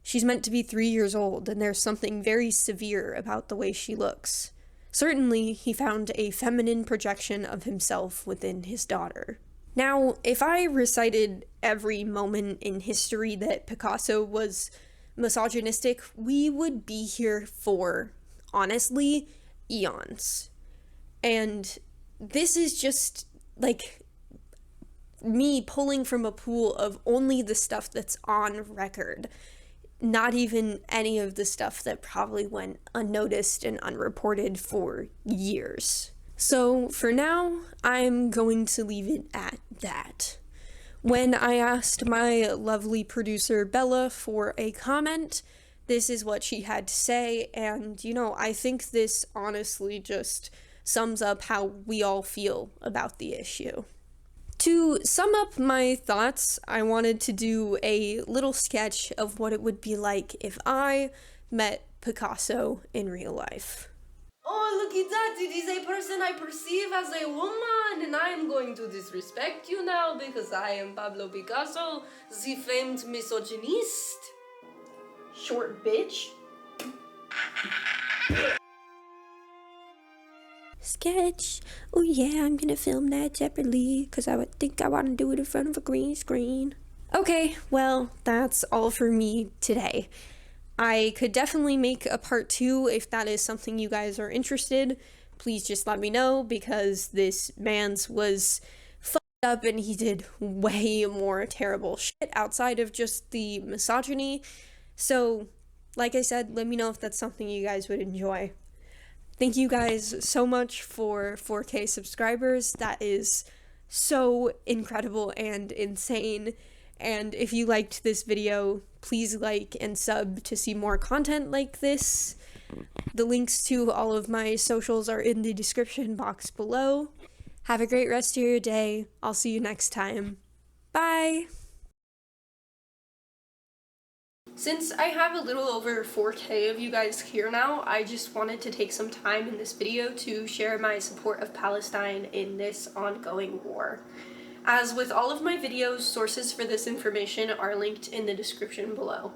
She's meant to be 3 years old, and there's something very severe about the way she looks. Certainly, he found a feminine projection of himself within his daughter. Now, if I recited every moment in history that Picasso was misogynistic, we would be here for, honestly, eons. And this is just, like, me pulling from a pool of only the stuff that's on record, not even any of the stuff that probably went unnoticed and unreported for years. So for now, I'm going to leave it at that. When I asked my lovely producer Bella for a comment, this is what she had to say, and you know, I think this honestly just sums up how we all feel about the issue. To sum up my thoughts, I wanted to do a little sketch of what it would be like if I met Picasso in real life. Oh, look at that! It is a person I perceive as a woman, and I am going to disrespect you now because I am Pablo Picasso, the famed misogynist. Short bitch. Sketch. Oh yeah, I'm gonna film that separately because I would think I want to do it in front of a green screen. Okay, well, that's all for me today. I could definitely make a part 2 if that is something you guys are interested. Please just let me know, because this man's was fucked up and he did way more terrible shit outside of just the misogyny. So, like I said, let me know if that's something you guys would enjoy. Thank you guys so much for 4K subscribers. That is so incredible and insane. And if you liked this video, please like and sub to see more content like this. The links to all of my socials are in the description box below. Have a great rest of your day. I'll see you next time. Bye! Since I have a little over 4K of you guys here now, I just wanted to take some time in this video to share my support of Palestine in this ongoing war. As with all of my videos, sources for this information are linked in the description below.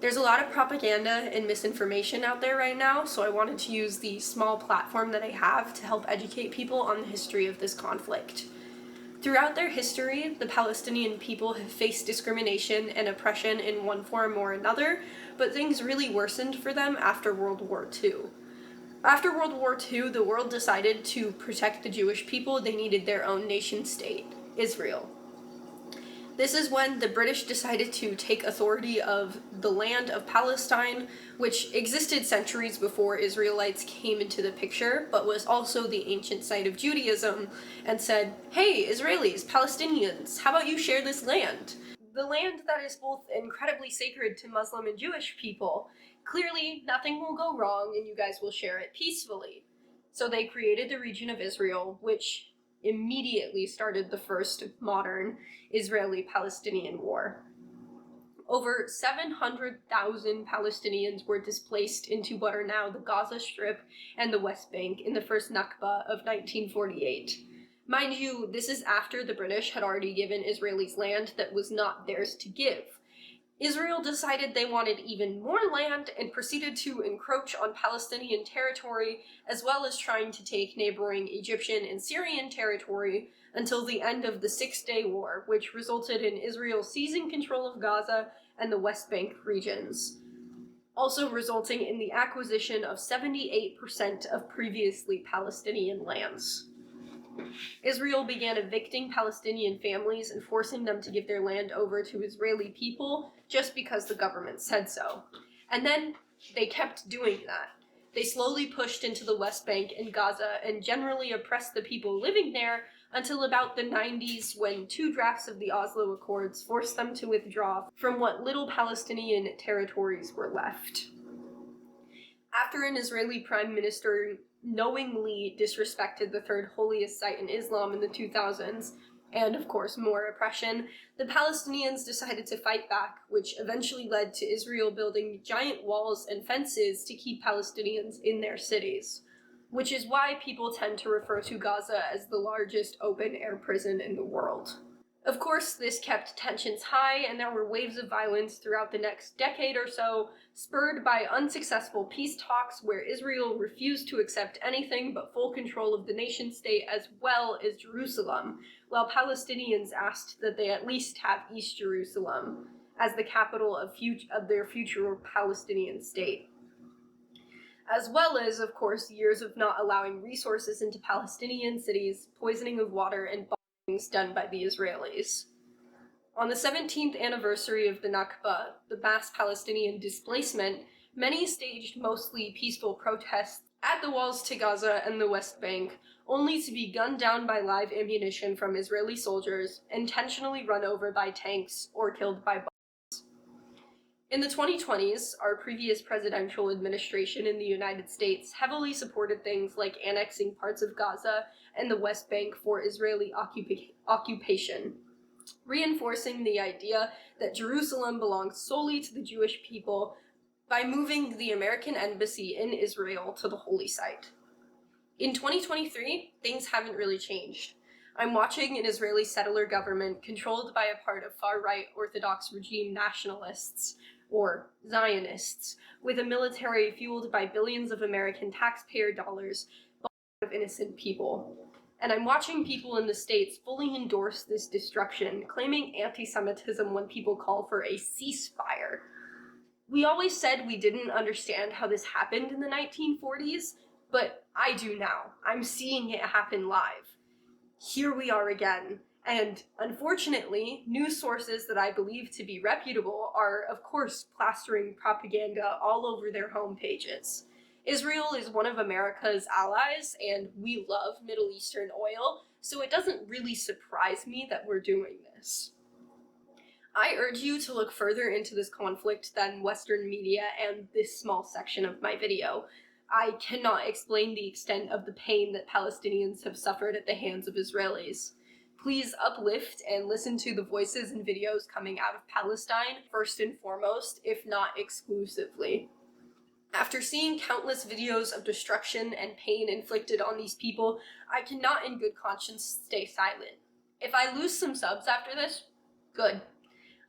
There's a lot of propaganda and misinformation out there right now, so I wanted to use the small platform that I have to help educate people on the history of this conflict. Throughout their history, the Palestinian people have faced discrimination and oppression in one form or another, but things really worsened for them after World War II. After World War II, the world decided to protect the Jewish people. They needed their own nation-state, Israel. This is when the British decided to take authority of the land of Palestine, which existed centuries before Israelites came into the picture, but was also the ancient site of Judaism, and said, "Hey, Israelis, Palestinians, how about you share this land? The land that is both incredibly sacred to Muslim and Jewish people. Clearly, nothing will go wrong and you guys will share it peacefully." So they created the region of Israel, which immediately started the first modern Israeli-Palestinian war. Over 700,000 Palestinians were displaced into what are now the Gaza Strip and the West Bank in the first Nakba of 1948. Mind you, this is after the British had already given Israelis land that was not theirs to give. Israel decided they wanted even more land and proceeded to encroach on Palestinian territory, as well as trying to take neighboring Egyptian and Syrian territory until the end of the Six-Day War, which resulted in Israel seizing control of Gaza and the West Bank regions, also resulting in the acquisition of 78% of previously Palestinian lands. Israel began evicting Palestinian families and forcing them to give their land over to Israeli people just because the government said so. And then they kept doing that. They slowly pushed into the West Bank and Gaza and generally oppressed the people living there until about the 90s, when 2 drafts of the Oslo Accords forced them to withdraw from what little Palestinian territories were left. After an Israeli prime minister knowingly disrespected the third holiest site in Islam in the 2000s, and of course more oppression, the Palestinians decided to fight back, which eventually led to Israel building giant walls and fences to keep Palestinians in their cities, which is why people tend to refer to Gaza as the largest open-air prison in the world. Of course, this kept tensions high, and there were waves of violence throughout the next decade or so, spurred by unsuccessful peace talks where Israel refused to accept anything but full control of the nation-state as well as Jerusalem, while Palestinians asked that they at least have East Jerusalem as the capital of their future Palestinian state. As well as, of course, years of not allowing resources into Palestinian cities, poisoning of water, and done by the Israelis. On the 17th anniversary of the Nakba, the mass Palestinian displacement, many staged mostly peaceful protests at the walls to Gaza and the West Bank, only to be gunned down by live ammunition from Israeli soldiers, intentionally run over by tanks, or killed by bombs. In the 2020s, our previous presidential administration in the United States heavily supported things like annexing parts of Gaza and the West Bank for Israeli occupation, reinforcing the idea that Jerusalem belongs solely to the Jewish people by moving the American embassy in Israel to the holy site. In 2023, things haven't really changed. I'm watching an Israeli settler government controlled by a part of far-right Orthodox regime nationalists, or Zionists, with a military fueled by billions of American taxpayer dollars of innocent people. And I'm watching people in the States fully endorse this destruction, claiming anti-Semitism when people call for a ceasefire. We always said we didn't understand how this happened in the 1940s, but I do now. I'm seeing it happen live. Here we are again. And unfortunately, news sources that I believe to be reputable are, of course, plastering propaganda all over their homepages. Israel is one of America's allies, and we love Middle Eastern oil, so it doesn't really surprise me that we're doing this. I urge you to look further into this conflict than Western media and this small section of my video. I cannot explain the extent of the pain that Palestinians have suffered at the hands of Israelis. Please uplift and listen to the voices and videos coming out of Palestine first and foremost, if not exclusively. After seeing countless videos of destruction and pain inflicted on these people, I cannot in good conscience stay silent. If I lose some subs after this, good.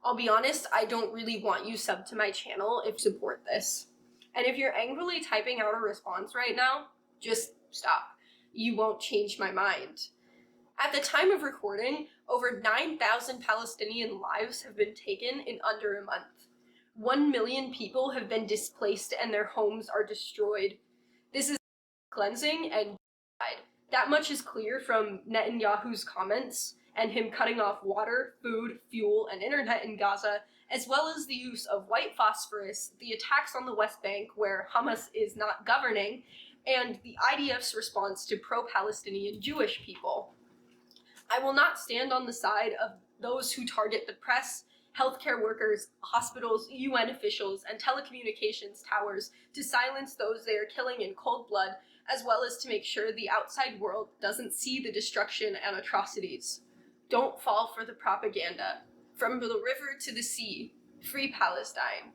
I'll be honest, I don't really want you sub to my channel if you support this. And if you're angrily typing out a response right now, just stop. You won't change my mind. At the time of recording, over 9,000 Palestinian lives have been taken in under a month. 1 million people have been displaced and their homes are destroyed. This is cleansing and genocide. That much is clear from Netanyahu's comments and him cutting off water, food, fuel, and internet in Gaza, as well as the use of white phosphorus, the attacks on the West Bank where Hamas is not governing, and the IDF's response to pro-Palestinian Jewish people. I will not stand on the side of those who target the press, healthcare workers, hospitals, UN officials, and telecommunications towers to silence those they are killing in cold blood, as well as to make sure the outside world doesn't see the destruction and atrocities. Don't fall for the propaganda. From the river to the sea, free Palestine.